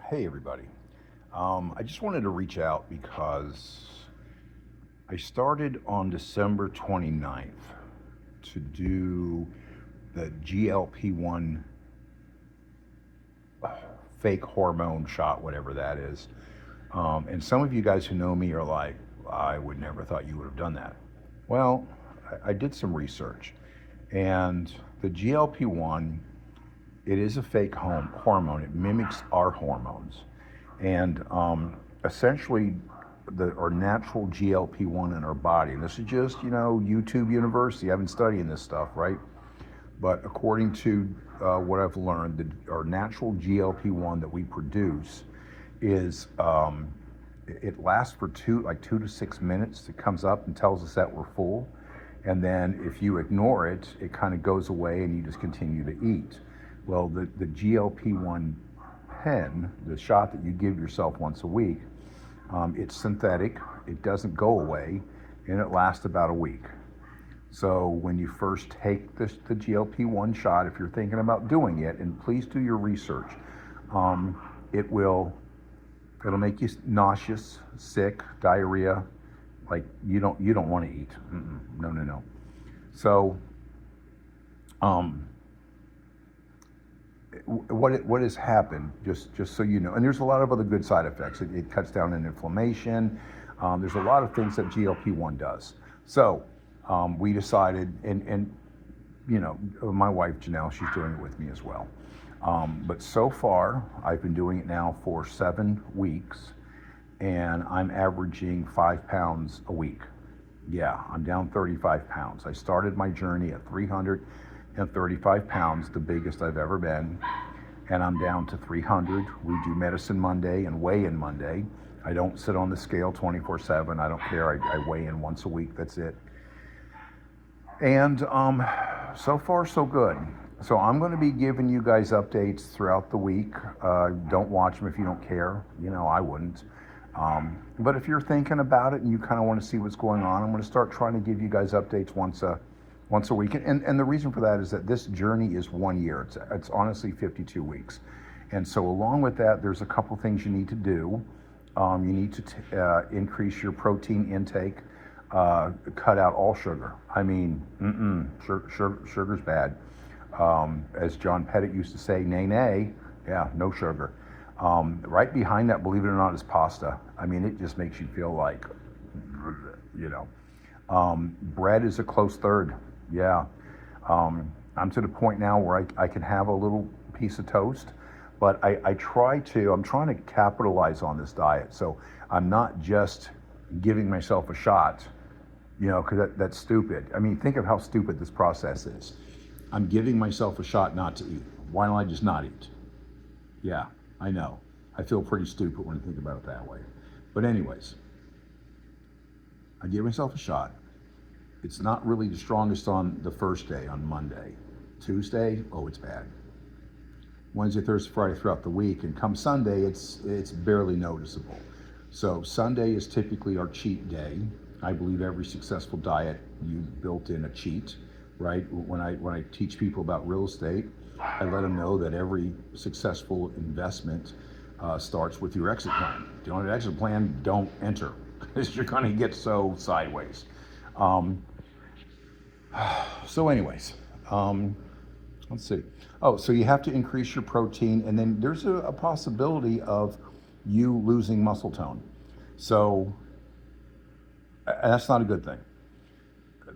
Hey, everybody. I just wanted to reach out because I started on December 29th to do the GLP1 fake hormone shot, whatever that is. And some of you guys who know me are like, I would never thought you would have done that. Well, I did some research, and the GLP1, it is a fake hormone. It mimics our hormones. And essentially, our natural GLP1 in our body, and this is just, YouTube University. I've been studying this stuff, right? But according to what I've learned, our natural GLP1 that we produce is, it lasts for like 2 to 6 minutes. It comes up and tells us that we're full. And then if you ignore it, it kind of goes away and you just continue to eat. Well, the GLP1 pen, the shot that you give yourself once a week, it's synthetic, it doesn't go away, and it lasts about a week. So when you first take the GLP-1 shot, if you're thinking about doing it, and please do your research, it will it'll make you nauseous, sick, diarrhea, like you don't want to eat. No, no, no. So what has happened, just so you know, and there's a lot of other good side effects. It cuts down on inflammation. There's a lot of things that GLP-1 does. So we decided, and my wife Janelle, she's doing it with me as well. But so far, I've been doing it now for 7 weeks, and I'm averaging 5 pounds a week. Yeah, I'm down 35 pounds. I started my journey at 335 pounds, the biggest I've ever been, and I'm down to 300. We do medicine Monday and weigh-in Monday. I don't sit on the scale 24/7. I don't care. I weigh in once a week. That's it. And so far, so good. So I'm going to be giving you guys updates throughout the week. Don't watch them if you don't care. I wouldn't. But if you're thinking about it and you kind of want to see what's going on, I'm going to start trying to give you guys updates once a week. And the reason for that is that this journey is 1 year. It's honestly 52 weeks. And so along with that, there's a couple things you need to do. You need to increase your protein intake, cut out all sugar. I mean, sugar's bad. As John Pettit used to say, nay, nay, yeah, no sugar. Right behind that, believe it or not, is pasta. I mean, it just makes you feel like, bread is a close third. Yeah. I'm to the point now where I can have a little piece of toast, but I'm trying to capitalize on this diet. So I'm not just giving myself a shot, because that's stupid. I mean, think of how stupid this process is. I'm giving myself a shot not to eat. Why don't I just not eat? Yeah, I know. I feel pretty stupid when I think about it that way. But anyways, I give myself a shot. It's not really the strongest on the first day, on Monday. Tuesday, oh, it's bad. Wednesday, Thursday, Friday, throughout the week, and come Sunday, it's barely noticeable. So Sunday is typically our cheat day. I believe every successful diet, you built in a cheat, right? When I teach people about real estate, I let them know that every successful investment starts with your exit plan. If you don't have an exit plan, don't enter, because you're going to get so sideways. So anyways, let's see. Oh, so you have to increase your protein, and then there's a possibility of you losing muscle tone. So that's not a good thing,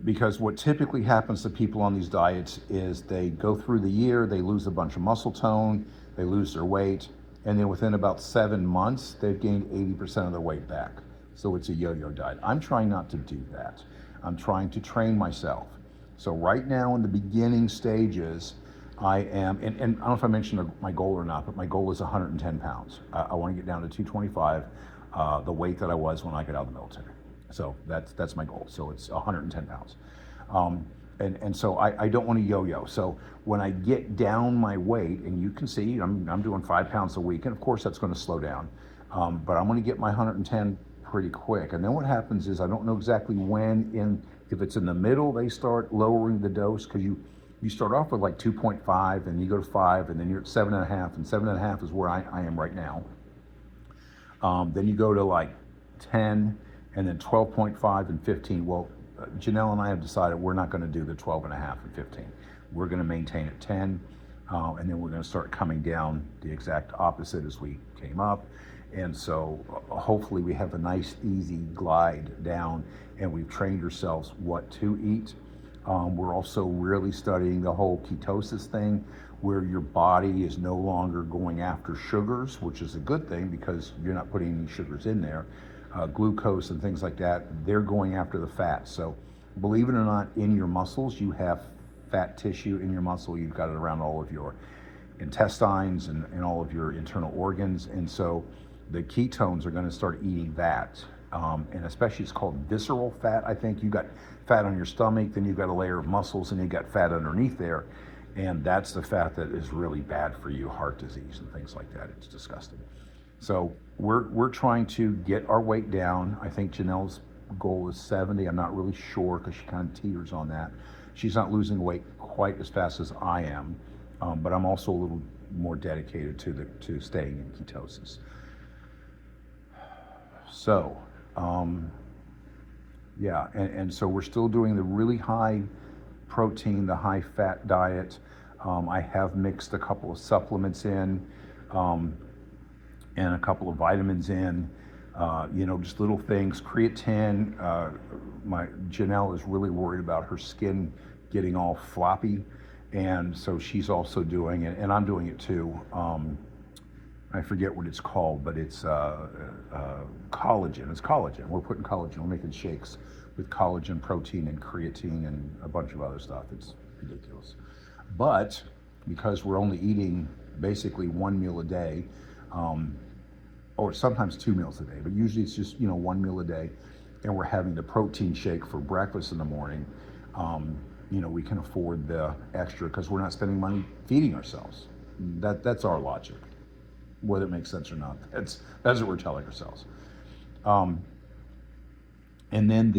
because what typically happens to people on these diets is they go through the year, they lose a bunch of muscle tone, they lose their weight, and then within about 7 months, they've gained 80% of their weight back. So it's a yo-yo diet. I'm trying not to do that. I'm trying to train myself. So right now in the beginning stages, I am, and I don't know if I mentioned my goal or not, but my goal is 110 pounds. I want to get down to 225, the weight that I was when I got out of the military. So that's my goal. So it's 110 pounds. And so I don't want to yo-yo. So when I get down my weight, and you can see I'm doing 5 pounds a week, and of course that's going to slow down. But I'm going to get my 110 pretty quick. And then what happens is, I don't know exactly when, if it's in the middle, they start lowering the dose, because you start off with like 2.5, and you go to 5, and then you're at 7.5, and 7.5 is where I am right now. Then you go to like 10, and then 12.5 and 15. Well, Janelle and I have decided we're not going to do the 12 and a half and 15. We're going to maintain at 10, and then we're going to start coming down the exact opposite as we came up. And so hopefully we have a nice, easy glide down, and we've trained ourselves what to eat. We're also really studying the whole ketosis thing, where your body is no longer going after sugars, which is a good thing because you're not putting any sugars in there. Glucose and things like that, they're going after the fat. So believe it or not, in your muscles, you have fat tissue in your muscle. You've got it around all of your intestines and all of your internal organs. And so the ketones are going to start eating that. And especially it's called visceral fat. I think you got fat on your stomach, then you've got a layer of muscles, and you got fat underneath there. And that's the fat that is really bad for you, heart disease and things like that. It's disgusting. So we're trying to get our weight down. I think Janelle's goal is 70. I'm not really sure because she kind of teeters on that. She's not losing weight quite as fast as I am, but I'm also a little more dedicated to staying in ketosis. So, yeah, and so we're still doing the really high protein, the high fat diet. I have mixed a couple of supplements in, and a couple of vitamins in, just little things. Creatine, my Janelle is really worried about her skin getting all floppy, and so she's also doing it, and I'm doing it too. I forget what it's called, but it's collagen. It's collagen. We're putting collagen. We're making shakes with collagen, protein, and creatine, and a bunch of other stuff. It's ridiculous. But because we're only eating basically one meal a day, or sometimes 2 meals a day, but usually it's just one meal a day, and we're having the protein shake for breakfast in the morning. We can afford the extra because we're not spending money feeding ourselves. That's our logic. Whether it makes sense or not, that's what we're telling ourselves. And then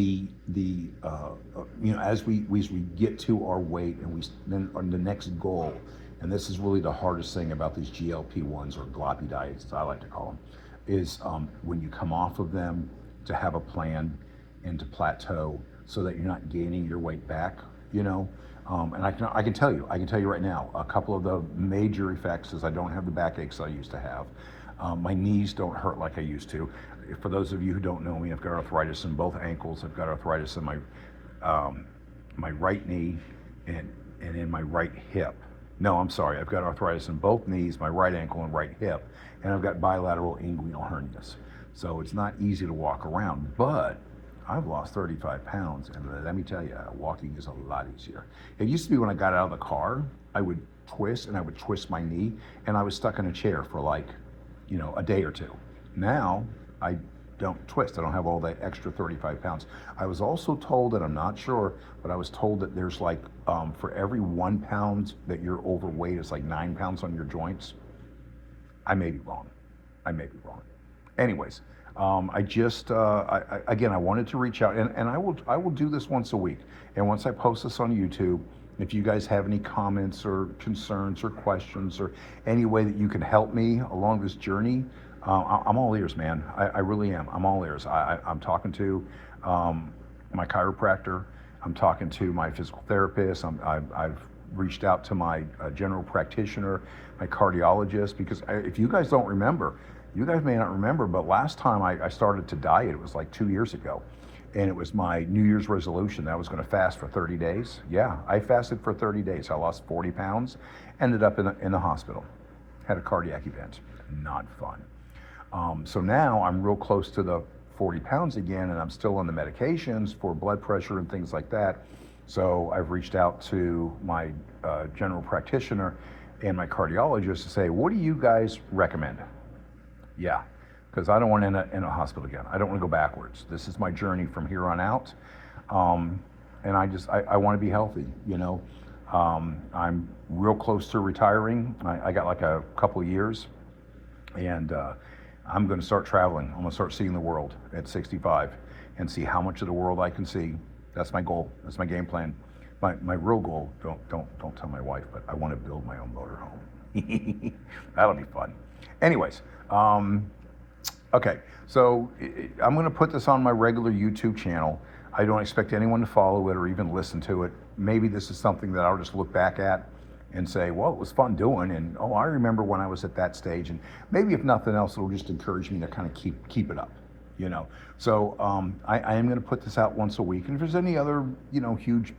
as we get to our weight, and then on the next goal, and this is really the hardest thing about these GLP1s or gloppy diets, as I like to call them, is when you come off of them, to have a plan and to plateau so that you're not gaining your weight back. And I can tell you right now, a couple of the major effects is I don't have the backaches I used to have. My knees don't hurt like I used to. For those of you who don't know me, I've got arthritis in both ankles. I've got arthritis in my right knee and in my right hip. No, I'm sorry. I've got arthritis in both knees, my right ankle and right hip, and I've got bilateral inguinal hernias. So it's not easy to walk around, but I've lost 35 pounds, and let me tell you, walking is a lot easier. It used to be when I got out of the car, I would twist my knee, and I was stuck in a chair for a day or two. Now, I don't twist. I don't have all that extra 35 pounds. I was also told, and I'm not sure, but I was told that there's for every 1 pound that you're overweight, it's like 9 pounds on your joints. I may be wrong. Anyways, I wanted to reach out, and I will do this once a week. And once I post this on YouTube, if you guys have any comments or concerns or questions or any way that you can help me along this journey, I'm all ears, man. I really am. I'm all ears. I'm talking to my chiropractor. I'm talking to my physical therapist. I've reached out to my general practitioner, my cardiologist, because if you guys don't remember, you guys may not remember, but last time I started to diet, it was like 2 years ago. And it was my New Year's resolution that I was going to fast for 30 days. Yeah, I fasted for 30 days. I lost 40 pounds, ended up in the hospital, had a cardiac event. Not fun. So now I'm real close to the 40 pounds again, and I'm still on the medications for blood pressure and things like that. So I've reached out to my general practitioner and my cardiologist to say, what do you guys recommend? Yeah, because I don't want to end up in a hospital again. I don't want to go backwards. This is my journey from here on out. And I want to be healthy, I'm real close to retiring. I got like a couple of years, and I'm going to start traveling. I'm going to start seeing the world at 65 and see how much of the world I can see. That's my goal. That's my game plan. My real goal, don't tell my wife, but I want to build my own motorhome. That'll be fun. Anyways, Okay, so I'm going to put this on my regular YouTube channel. I don't expect anyone to follow it or even listen to it. Maybe this is something that I'll just look back at and say, well, it was fun doing, and oh, I remember when I was at that stage. And maybe if nothing else, it'll just encourage me to kind of keep it up, you know. So I am going to put this out once a week, and if there's any other, you know, huge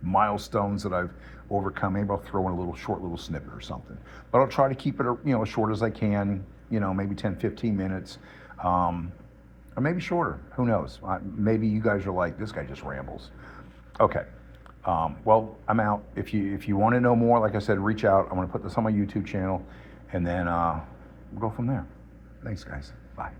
milestones that I've overcome, maybe I'll throw in a short little snippet or something. But I'll try to keep it, you know, as short as I can, you know, maybe 10, 15 minutes, or maybe shorter. Who knows? Maybe you guys are like, this guy just rambles. Okay. Well, I'm out. If you want to know more, like I said, reach out. I'm going to put this on my YouTube channel, and then we'll go from there. Thanks, guys. Bye.